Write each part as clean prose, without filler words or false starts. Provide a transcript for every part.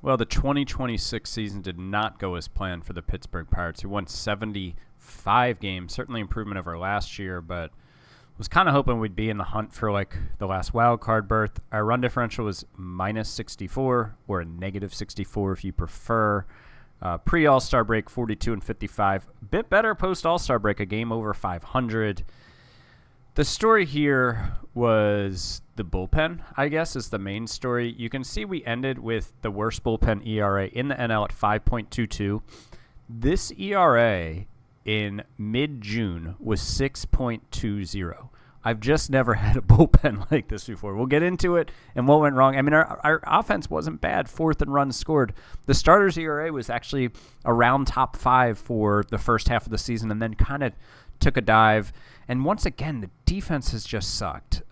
Well, the 2026 season did not go as planned for the Pittsburgh Pirates, who won 75 games, certainly improvement over last year, but was kind of hoping we'd be in the hunt for like the last wild card berth. Our run differential was minus 64 or a negative 64 if you prefer. Pre-All-Star break, 42 and 55. Bit better post-All-Star break, a game over 500. The story here was the bullpen, I guess, is the main story. You can see we ended with the worst bullpen ERA in the NL at 5.22. This ERA in mid-June was 6.20. I've just never had a bullpen like this before. We'll get into it and what went wrong. I mean, our offense wasn't bad. Fourth and runs scored. The starters' ERA was actually around top 5 for the first half of the season and then kind of took a dive. And once again, the defense has just sucked.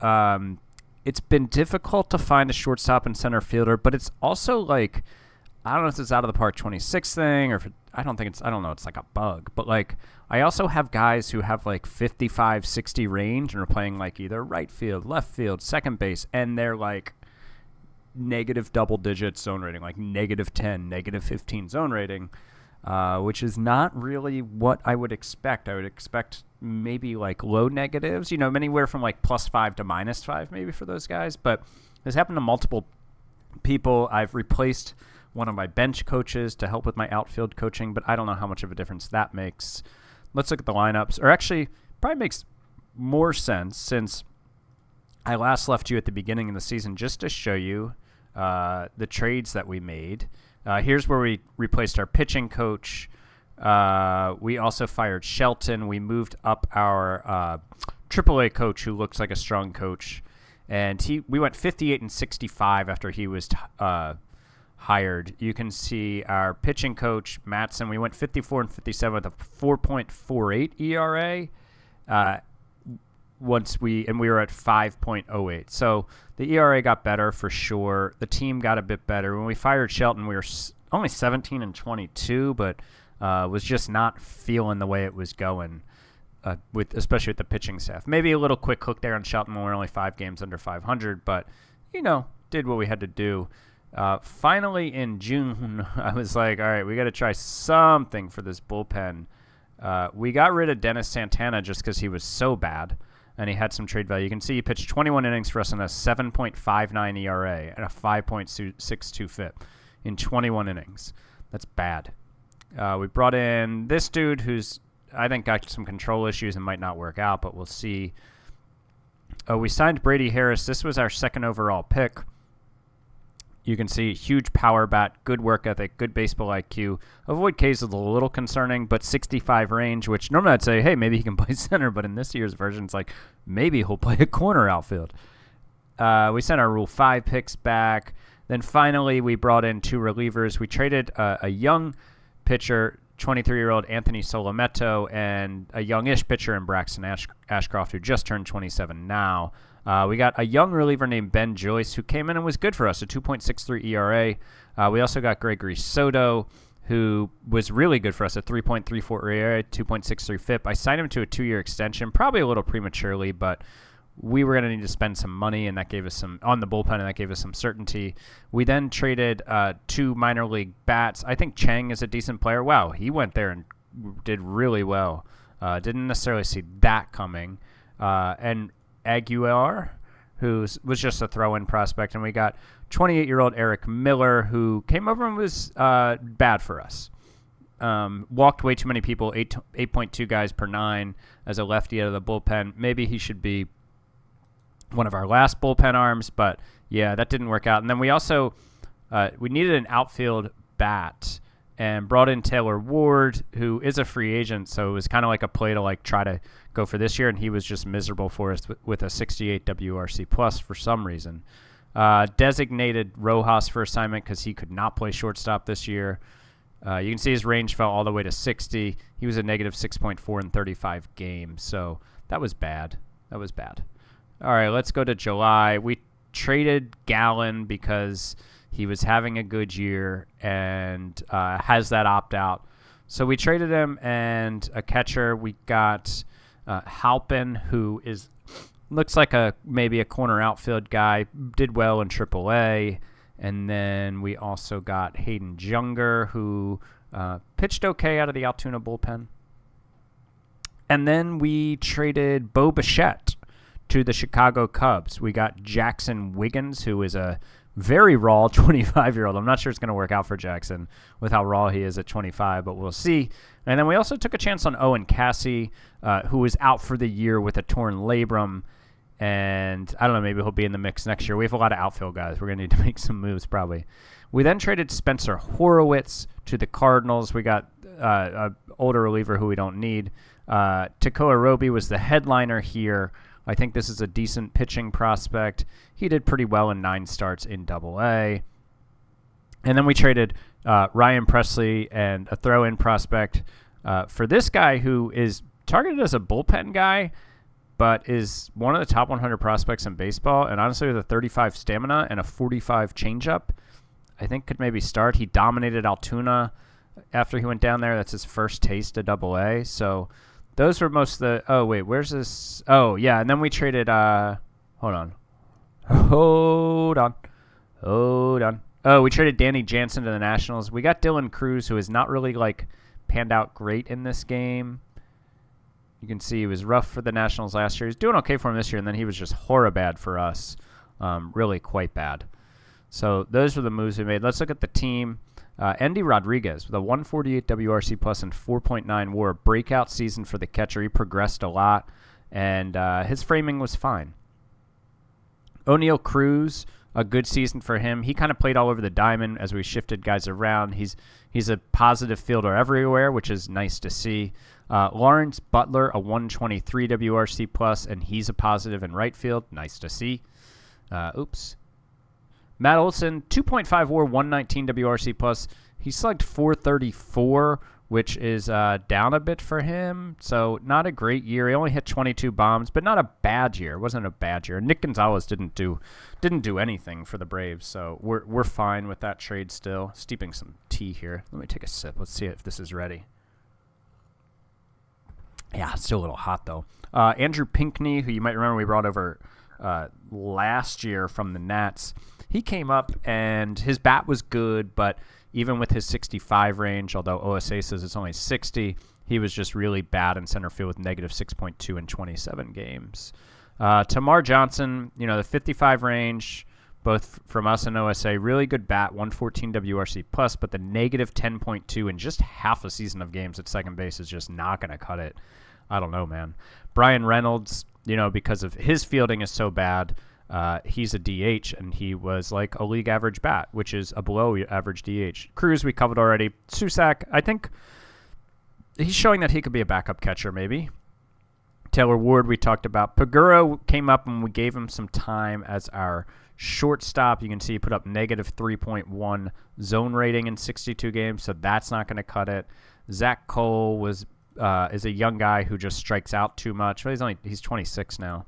It's been difficult to find a shortstop and center fielder, but it's also like, I don't know if it's out of the park 26 thing or if I don't know, it's like a bug. But like, I also have guys who have like 55, 60 range and are playing like either right field, left field, second base, and they're like negative double digit zone rating, like negative 10, negative 15 zone rating, which is not really what I would expect. I would expect maybe like low negatives, anywhere from like +5 to -5 maybe for those guys. But this happened to multiple people. I've replaced one of my bench coaches to help with my outfield coaching, but I don't know how much of a difference that makes. Let's look at the lineups, or actually probably makes more sense since I last left you at the beginning of the season just to show you the trades that we made. Here's where we replaced our pitching coach. We also fired Shelton. We moved up our AAA coach, who looks like a strong coach, and we went 58 and 65 after he was hired. You can see our pitching coach, Matson, we went 54 and 57 with a 4.48 ERA. We were at 5.08. So the ERA got better for sure. The team got a bit better. When we fired Shelton, we were only 17 and 22, but was just not feeling the way it was going, especially with the pitching staff. Maybe a little quick hook there on Shelton when we're only 5 games under 500, but, did what we had to do. Finally, in June, I was like, all right, we got to try something for this bullpen. We got rid of Dennis Santana just because he was so bad, and he had some trade value. You can see he pitched 21 innings for us in a 7.59 ERA and a 5.62 FIP in 21 innings. That's bad. We brought in this dude who's, I think, got some control issues and might not work out, but we'll see. We signed Brady Harris. This was our second overall pick. You can see huge power bat, good work ethic, good baseball IQ. Avoid Ks is a little concerning, but 65 range, which normally I'd say, hey, maybe he can play center, but in this year's version, it's like maybe he'll play a corner outfield. We sent our Rule 5 picks back. Then finally, we brought in 2 relievers. We traded a young pitcher, 23-year-old Anthony Solometto, and a youngish pitcher in Braxton Ashcroft, who just turned 27 now. We got a young reliever named Ben Joyce, who came in and was good for us, a 2.63 ERA. We also got Gregory Soto, who was really good for us, a 3.34 ERA, 2.63 FIP. I signed him to a 2-year extension, probably a little prematurely, but we were going to need to spend some money, and that gave us some on the bullpen, and that gave us some certainty. We then traded 2 minor league bats. I think Chang is a decent player. Wow, he went there and did really well. Didn't necessarily see that coming. And Aguilar, who was just a throw-in prospect, and we got 28-year-old Eric Miller, who came over and was bad for us. Walked way too many people, 8.2 guys per 9 as a lefty out of the bullpen. Maybe he should be one of our last bullpen arms, but yeah, that didn't work out. And then we also we needed an outfield bat and brought in Taylor Ward, who is a free agent, so it was kind of like a play to like try to go for this year, and he was just miserable for us with a 68 WRC plus for some reason. Designated Rojas for assignment because he could not play shortstop this year. You can see his range fell all the way to 60. He was a negative 6.4 in 35 games, so that was bad. All right, let's go to July. We traded Gallen because he was having a good year and has that opt-out. So we traded him and a catcher. We got Halpin, who looks like maybe a corner outfield guy, did well in AAA. And then we also got Hayden Junger, who pitched okay out of the Altoona bullpen. And then we traded Bo Bichette to the Chicago Cubs. We got Jackson Wiggins, who is a very raw 25-year-old. I'm not sure it's going to work out for Jackson with how raw he is at 25, but we'll see. And then we also took a chance on Owen Cassie, who is out for the year with a torn labrum. And I don't know, maybe he'll be in the mix next year. We have a lot of outfield guys. We're going to need to make some moves probably. We then traded Spencer Horowitz to the Cardinals. We got an older reliever who we don't need. Tekoa Roby was the headliner here. I think this is a decent pitching prospect. He did pretty well in 9 starts in Double-A. And then we traded Ryan Presley and a throw-in prospect for this guy who is targeted as a bullpen guy, but is one of the top 100 prospects in baseball. And honestly, with a 35 stamina and a 45 changeup, I think could maybe start. He dominated Altoona after he went down there. That's his first taste of Double-A. So those were most of the... Oh, wait, where's this? Oh, yeah, and then we traded... Hold on. Oh, we traded Danny Jansen to the Nationals. We got Dylan Cruz, who is not really, panned out great in this game. You can see he was rough for the Nationals last year. He's doing okay for him this year, and then he was just horribad for us. Really quite bad. So those were the moves we made. Let's look at the team. Endy Rodriguez with a 148 WRC plus and 4.9 WAR. Breakout season for the catcher. He progressed a lot, and his framing was fine. O'Neal Cruz, a good season for him. He kind of played all over the diamond as we shifted guys around. He's a positive fielder everywhere, which is nice to see. Lawrence Butler, a 123 WRC plus, and he's a positive in right field. Nice to see. Matt Olson, 2.5 WAR, 119 WRC plus. He slugged 434, which is down a bit for him. So not a great year. He only hit 22 bombs, but not a bad year. It wasn't a bad year. Nick Gonzalez didn't do anything for the Braves, so we're fine with that trade still. Steeping some tea here. Let me take a sip. Let's see if this is ready. Yeah, it's still a little hot though. Andrew Pinckney, who you might remember we brought over last year from the Nats. He came up, and his bat was good, but even with his 65 range, although OSA says it's only 60, he was just really bad in center field with negative 6.2 in 27 games. Tamar Johnson, the 55 range, both from us and OSA, really good bat, 114 WRC plus, but the negative 10.2 in just half a season of games at second base is just not going to cut it. I don't know, man. Brian Reynolds, because of his fielding is so bad, he's a DH, and he was like a league average bat, which is a below average DH. Cruz, we covered already. Susak, I think he's showing that he could be a backup catcher maybe. Taylor Ward, we talked about. Pagura came up, and we gave him some time as our shortstop. You can see he put up negative 3.1 zone rating in 62 games, so that's not going to cut it. Zach Cole is a young guy who just strikes out too much. Well, he's 26 now.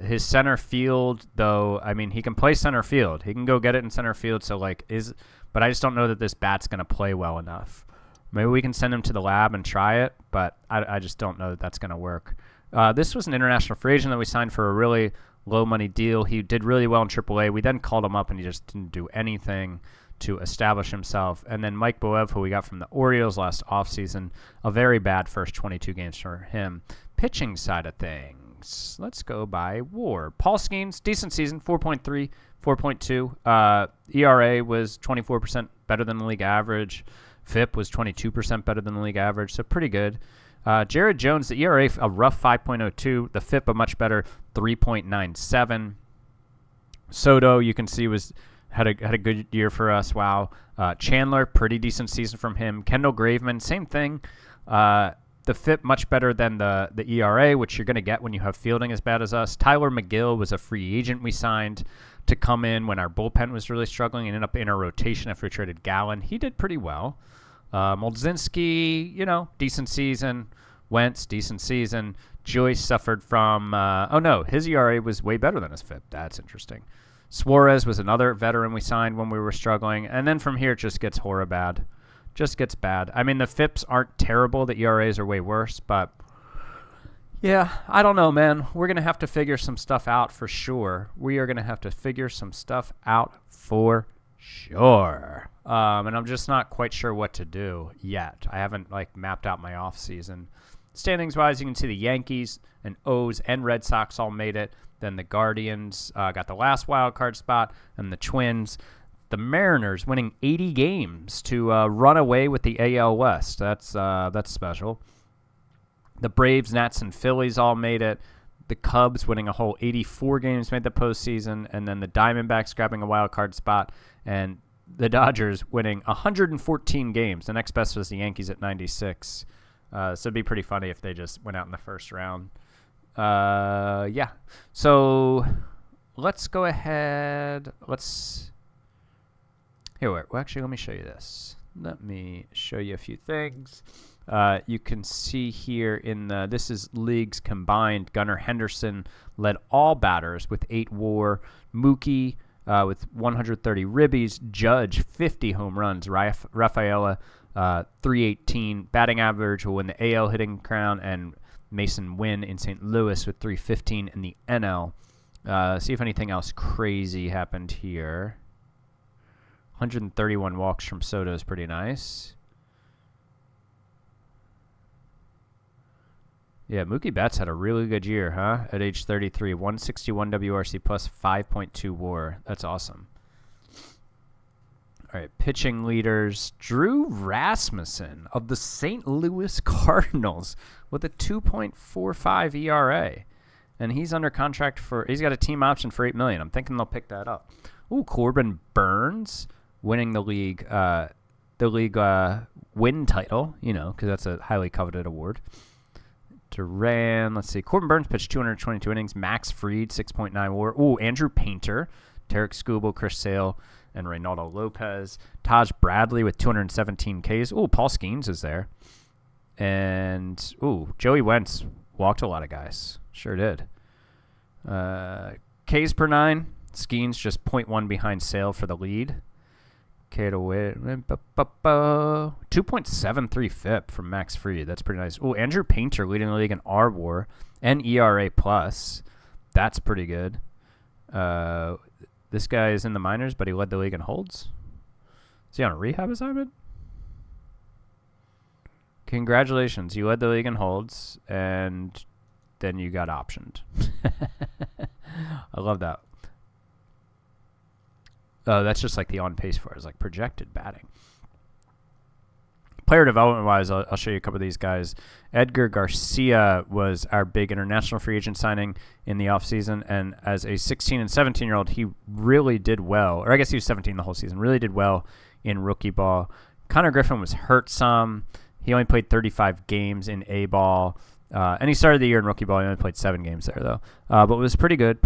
His center field, though, he can play center field. He can go get it in center field. So, but I just don't know that this bat's going to play well enough. Maybe we can send him to the lab and try it, but I just don't know that that's going to work. This was an international free agent that we signed for a really low-money deal. He did really well in AAA. We then called him up, and he just didn't do anything to establish himself. And then Mike Boev, who we got from the Orioles last offseason, a very bad first 22 games for him. Pitching side of things. Let's go by WAR. Paul Skeens, decent season, 4.3, 4.2. ERA was 24% better than the league average. FIP was 22% better than the league average, so pretty good. Jared Jones, the ERA, a rough 5.02. The FIP, a much better 3.97. Soto, you can see, had a good year for us. Wow. Chandler, pretty decent season from him. Kendall Graveman, same thing. The FIP much better than the ERA, which you're going to get when you have fielding as bad as us. Tyler McGill was a free agent we signed to come in when our bullpen was really struggling and ended up in our rotation after we traded Gallen. He did pretty well. Moldzinski, decent season. Wentz, decent season. Joyce suffered from... his ERA was way better than his FIP. That's interesting. Suarez was another veteran we signed when we were struggling. And then from here, it just gets horribad. Just gets bad. The FIPs aren't terrible. The ERAs are way worse, but yeah, I don't know, man. We're going to have to figure some stuff out for sure. We are going to have to figure some stuff out for Sure. And I'm just not quite sure what to do yet. I haven't mapped out my offseason. Standings wise, you can see the Yankees and O's and Red Sox all made it. Then the Guardians got the last wild card spot, and the Twins. The Mariners winning 80 games to run away with the AL West. That's special. The Braves, Nats, and Phillies all made it. The Cubs winning a whole 84 games made the postseason, and then the Diamondbacks grabbing a wild card spot, and the Dodgers winning 114 games. The next best was the Yankees at 96. So it'd be pretty funny if they just went out in the first round. Yeah. So let's go ahead. Well, actually, let me show you this. Let me show you a few things. You can see here this is leagues combined. Gunnar Henderson led all batters with 8 WAR. Mookie with 130 ribbies. Judge 50 home runs. Rafaela 318 batting average will win the AL hitting crown, and Mason Wynn in St. Louis with 315 in the NL. See if anything else crazy happened here. 131 walks from Soto is pretty nice. Yeah, Mookie Betts had a really good year, huh? At age 33, 161 WRC plus 5.2 WAR. That's awesome. All right, pitching leaders. Drew Rasmussen of the St. Louis Cardinals with a 2.45 ERA. And he's under contract he's got a team option for $8 million. I'm thinking they'll pick that up. Ooh, Corbin Burns winning the league win title, because that's a highly coveted award. Duran, let's see. Corbin Burns pitched 222 innings. Max Fried, 6.9 WAR. Ooh, Andrew Painter, Tarek Skubal, Chris Sale, and Reynaldo Lopez. Taj Bradley with 217 Ks. Ooh, Paul Skeens is there. And, Joey Wentz walked a lot of guys. Sure did. Ks per 9. Skeens just 0.1 behind Sale for the lead. 2.73 FIP from Max Fried. That's pretty nice. Andrew Painter leading the league in RWAR and ERA plus. That's pretty good. This guy is in the minors, but he led the league in holds. Is he on a rehab assignment? Congratulations. You led the league in holds, and then you got optioned. I love that. Oh, that's just the on pace for it. It's projected batting. Player development-wise, I'll show you a couple of these guys. Edgar Garcia was our big international free agent signing in the offseason, and as a 16 and 17-year-old, he really did well. Or I guess he was 17 the whole season. Really did well in rookie ball. Connor Griffin was hurt some. He only played 35 games in A-ball. And he started the year in rookie ball. He only played 7 games there, though. But it was pretty good.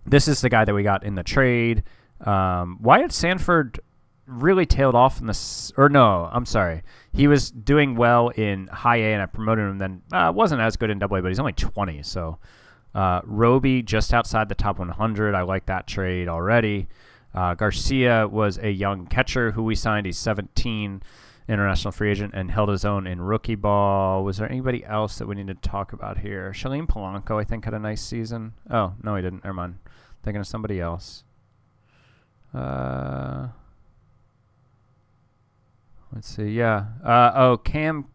This is the guy that we got in the trade. Wyatt Sanford really tailed off in he was doing well in high A, and I promoted him. Then wasn't as good in Double A, but he's only 20. So Roby just outside the top 100. I like that trade already. Garcia was a young catcher who we signed. He's 17, international free agent, and held his own in rookie ball. Was there anybody else that we need to talk about here? Shalem Polanco, I think, had a nice season. Oh, no, he didn't. Never mind. Thinking of somebody else. Let's see. Yeah. Cam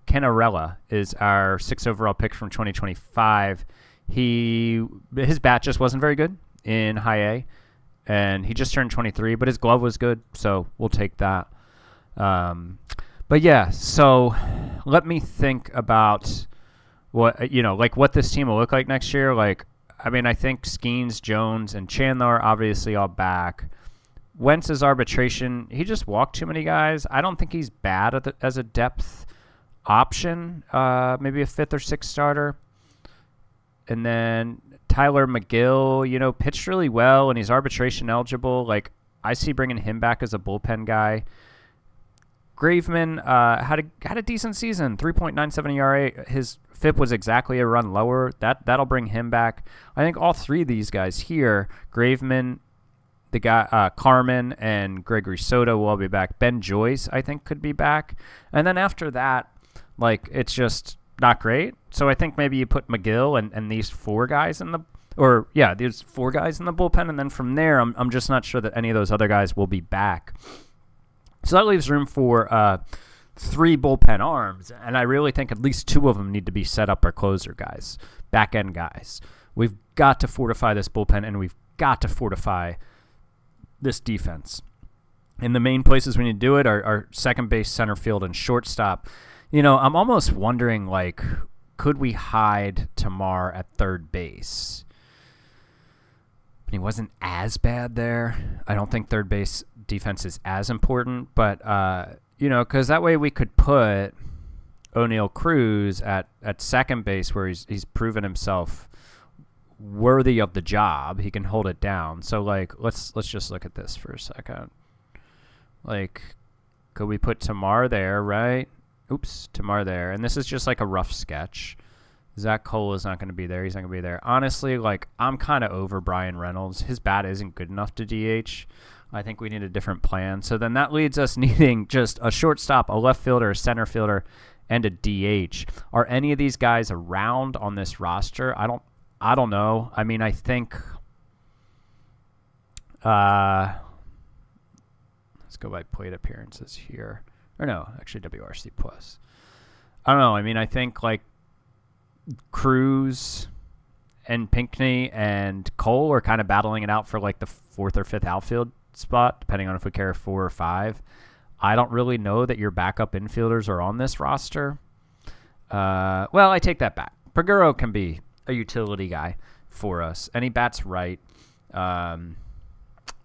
Canarella is our 6th overall pick from 2025. His bat just wasn't very good in high A, and he just turned 23, but his glove was good, so we'll take that. But yeah, so let me think about what this team will look like next year. I think Skeens, Jones, and Chandler are obviously all back. Wentz's arbitration, he just walked too many guys. I don't think he's bad as a depth option, maybe a 5th or 6th starter. And then Tyler McGill, pitched really well, and he's arbitration eligible. I see bringing him back as a bullpen guy. Graveman had a decent season, 3.97 ERA. His FIP was exactly a run lower. That'll bring him back. I think all 3 of these guys here, Graveman, the guy Carmen, and Gregory Soto will all be back. Ben Joyce, I think, could be back. And then after that, it's just not great. So I think maybe you put McGill and these 4 guys in the there's 4 guys in the bullpen, and then from there, I'm just not sure that any of those other guys will be back. So that leaves room for 3 bullpen arms, and I really think at least 2 of them need to be set up or closer guys, back-end guys. We've got to fortify this bullpen, and we've got to fortify this defense. And the main places we need to do it are second base, center field, and shortstop. I'm almost wondering, could we hide Tamar at third base? He wasn't as bad there. I don't think third base defense is as important, but, because that way we could put O'Neal Cruz at second base where he's proven himself worthy of the job. He can hold it down. So, let's just look at this for a second. Could we put Tamar there, right? Oops, Tamar there. And this is just a rough sketch. Zach Cole is not going to be there. He's not going to be there. Honestly, I'm kind of over Brian Reynolds. His bat isn't good enough to DH. I think we need a different plan. So then that leads us needing just a shortstop, a left fielder, a center fielder, and a DH. Are any of these guys around on this roster? I don't know. I mean, I think let's go by plate appearances here. Or no, actually WRC plus. I don't know. I mean, I think Cruz and Pinckney and Cole are kind of battling it out for the 4th or 5th outfield spot, depending on if we carry 4 or 5. I don't really know that your backup infielders are on this roster. Well, I take that back. Paguro can be a utility guy for us, and he bats right,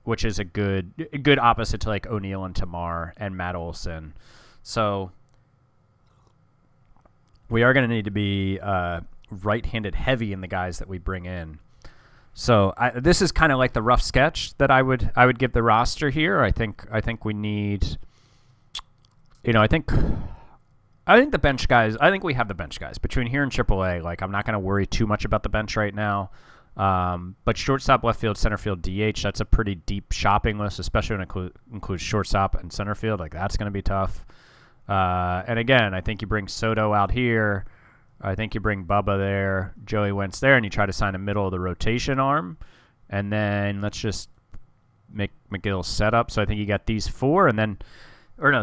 which is a good opposite to O'Neal and Tamar and Matt Olson. So we are going to need to be right-handed heavy in the guys that we bring in. So this is kind of the rough sketch that I would give the roster here. I think we need, I think the bench guys. I think we have the bench guys between here and AAA. I'm not going to worry too much about the bench right now. But shortstop, left field, center field, DH. That's a pretty deep shopping list, especially when it includes shortstop and center field. That's going to be tough. And again, I think you bring Soto out here. I think you bring Bubba there, Joey Wentz there, and you try to sign a middle of the rotation arm. And then let's just make McGill set up. So I think you got these 4, and then,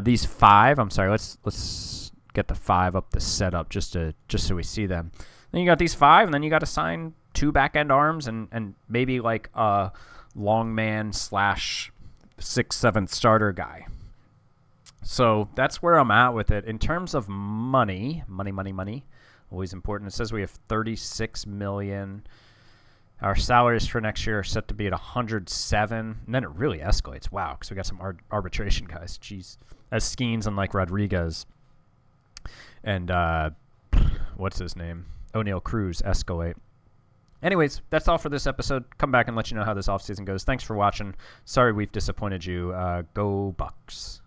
these 5. I'm sorry. Let's get the 5 up the setup just so we see them. Then you got these 5, and then you got to sign 2 back end arms and maybe a long man / 6th, 7th starter guy. So that's where I'm at with it. In terms of money, always important. It says we have $36 million. Our salaries for next year are set to be at $107, and then it really escalates. Wow, because we got some arbitration guys. Jeez, as Skeens and Rodriguez, and what's his name? O'Neal Cruz escalate. Anyways, that's all for this episode. Come back and let you know how this offseason goes. Thanks for watching. Sorry we've disappointed you. Go Bucks.